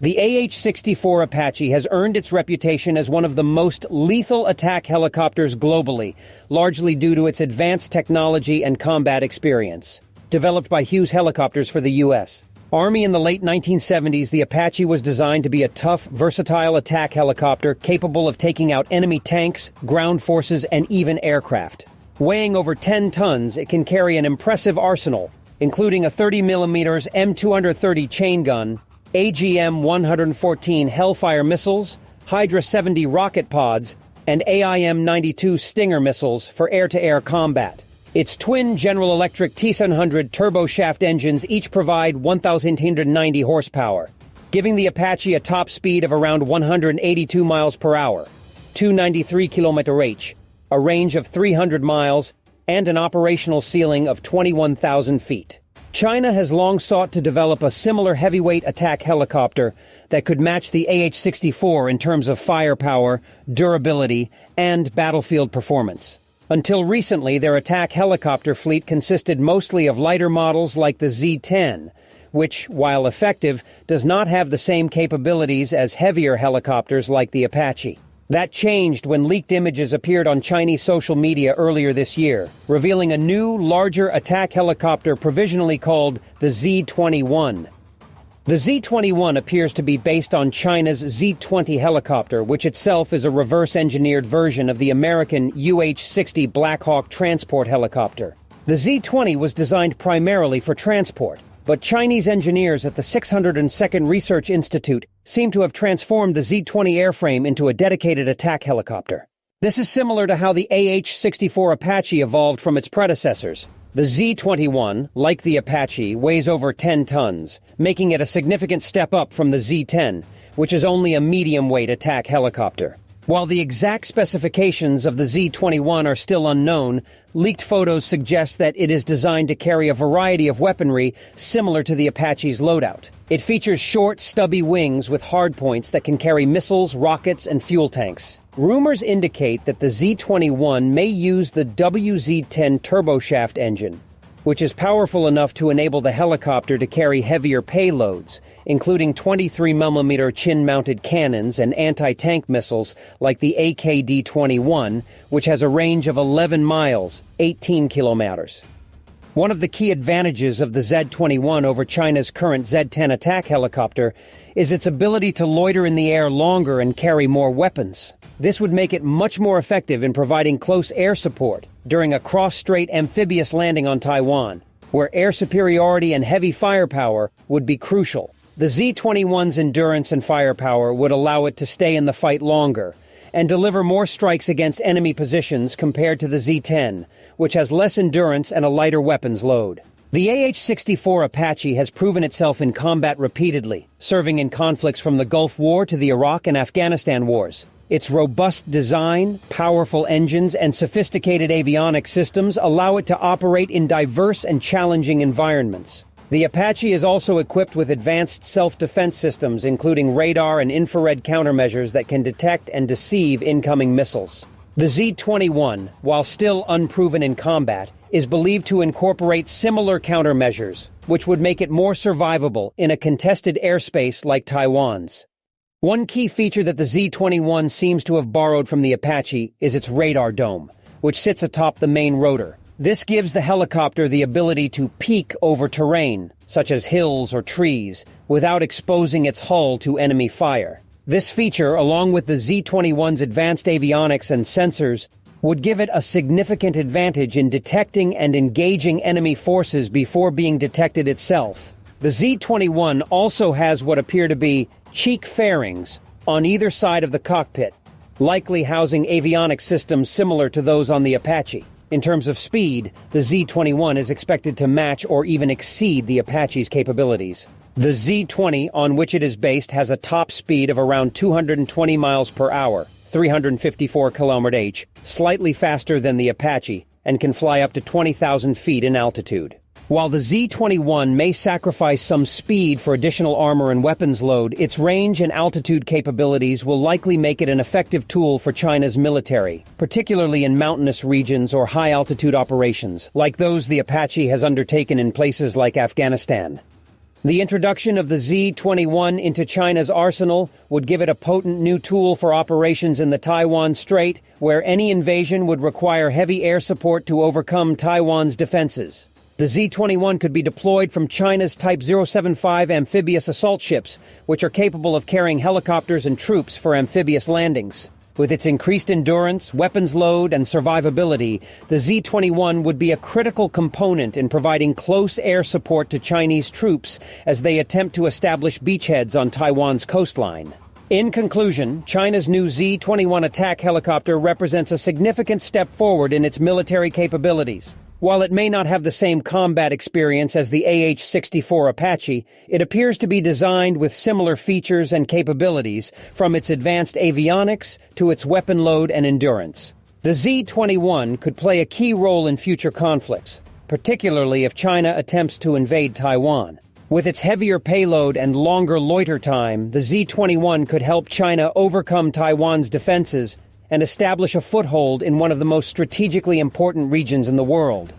The AH-64 Apache has earned its reputation as one of the most lethal attack helicopters globally, largely due to its advanced technology and combat experience. Developed by Hughes Helicopters for the U.S. Army in the late 1970s, the Apache was designed to be a tough, versatile attack helicopter capable of taking out enemy tanks, ground forces, and even aircraft. Weighing over 10 tons, it can carry an impressive arsenal, including a 30mm M230 chain gun, AGM-114 Hellfire missiles, Hydra 70 rocket pods, and AIM-92 Stinger missiles for air-to-air combat. Its twin General Electric T700 turboshaft engines each provide 1,890 horsepower, giving the Apache a top speed of around 182 miles per hour, 293 km/h, a range of 300 miles, and an operational ceiling of 21,000 feet. China has long sought to develop a similar heavyweight attack helicopter that could match the AH-64 in terms of firepower, durability, and battlefield performance. Until recently, their attack helicopter fleet consisted mostly of lighter models like the Z-10, which, while effective, does not have the same capabilities as heavier helicopters like the Apache. That changed when leaked images appeared on Chinese social media earlier this year, revealing a new, larger attack helicopter provisionally called the Z-21. The Z-21 appears to be based on China's Z-20 helicopter, which itself is a reverse-engineered version of the American UH-60 Black Hawk transport helicopter. The Z-20 was designed primarily for transport, but Chinese engineers at the 602nd Research Institute seem to have transformed the Z-20 airframe into a dedicated attack helicopter. This is similar to how the AH-64 Apache evolved from its predecessors. The Z-21, like the Apache, weighs over 10 tons, making it a significant step up from the Z-10, which is only a medium-weight attack helicopter. While the exact specifications of the Z-21 are still unknown, leaked photos suggest that it is designed to carry a variety of weaponry similar to the Apache's loadout. It features short, stubby wings with hardpoints that can carry missiles, rockets, and fuel tanks. Rumors indicate that the Z-21 may use the WZ-10 turboshaft engine, which is powerful enough to enable the helicopter to carry heavier payloads, including 23mm chin-mounted cannons and anti-tank missiles like the AKD-21, which has a range of 11 miles, 18 kilometers. One of the key advantages of the Z-21 over China's current Z-10 attack helicopter is its ability to loiter in the air longer and carry more weapons. This would make it much more effective in providing close air support during a cross-strait amphibious landing on Taiwan, where air superiority and heavy firepower would be crucial. The Z-21's endurance and firepower would allow it to stay in the fight longer and deliver more strikes against enemy positions compared to the Z-10, which has less endurance and a lighter weapons load. The AH-64 Apache has proven itself in combat repeatedly, serving in conflicts from the Gulf War to the Iraq and Afghanistan wars. Its robust design, powerful engines, and sophisticated avionics systems allow it to operate in diverse and challenging environments. The Apache is also equipped with advanced self-defense systems, including radar and infrared countermeasures that can detect and deceive incoming missiles. The Z-21, while still unproven in combat, is believed to incorporate similar countermeasures, which would make it more survivable in a contested airspace like Taiwan's. One key feature that the Z-21 seems to have borrowed from the Apache is its radar dome, which sits atop the main rotor. This gives the helicopter the ability to peek over terrain, such as hills or trees, without exposing its hull to enemy fire. This feature, along with the Z-21's advanced avionics and sensors, would give it a significant advantage in detecting and engaging enemy forces before being detected itself. The Z-21 also has what appear to be cheek fairings on either side of the cockpit, likely housing avionics systems similar to those on the Apache. In terms of speed, the Z-21 is expected to match or even exceed the Apache's capabilities. The Z-20, on which it is based, has a top speed of around 220 miles per hour, 354 km/h, slightly faster than the Apache, and can fly up to 20,000 feet in altitude. While the Z-21 may sacrifice some speed for additional armor and weapons load, its range and altitude capabilities will likely make it an effective tool for China's military, particularly in mountainous regions or high-altitude operations, like those the Apache has undertaken in places like Afghanistan. The introduction of the Z-21 into China's arsenal would give it a potent new tool for operations in the Taiwan Strait, where any invasion would require heavy air support to overcome Taiwan's defenses. The Z-21 could be deployed from China's Type 075 amphibious assault ships, which are capable of carrying helicopters and troops for amphibious landings. With its increased endurance, weapons load, and survivability, the Z-21 would be a critical component in providing close air support to Chinese troops as they attempt to establish beachheads on Taiwan's coastline. In conclusion, China's new Z-21 attack helicopter represents a significant step forward in its military capabilities. While it may not have the same combat experience as the AH-64 Apache, it appears to be designed with similar features and capabilities, from its advanced avionics to its weapon load and endurance. The Z-21 could play a key role in future conflicts, particularly if China attempts to invade Taiwan. With its heavier payload and longer loiter time, the Z-21 could help China overcome Taiwan's defenses and establish a foothold in one of the most strategically important regions in the world.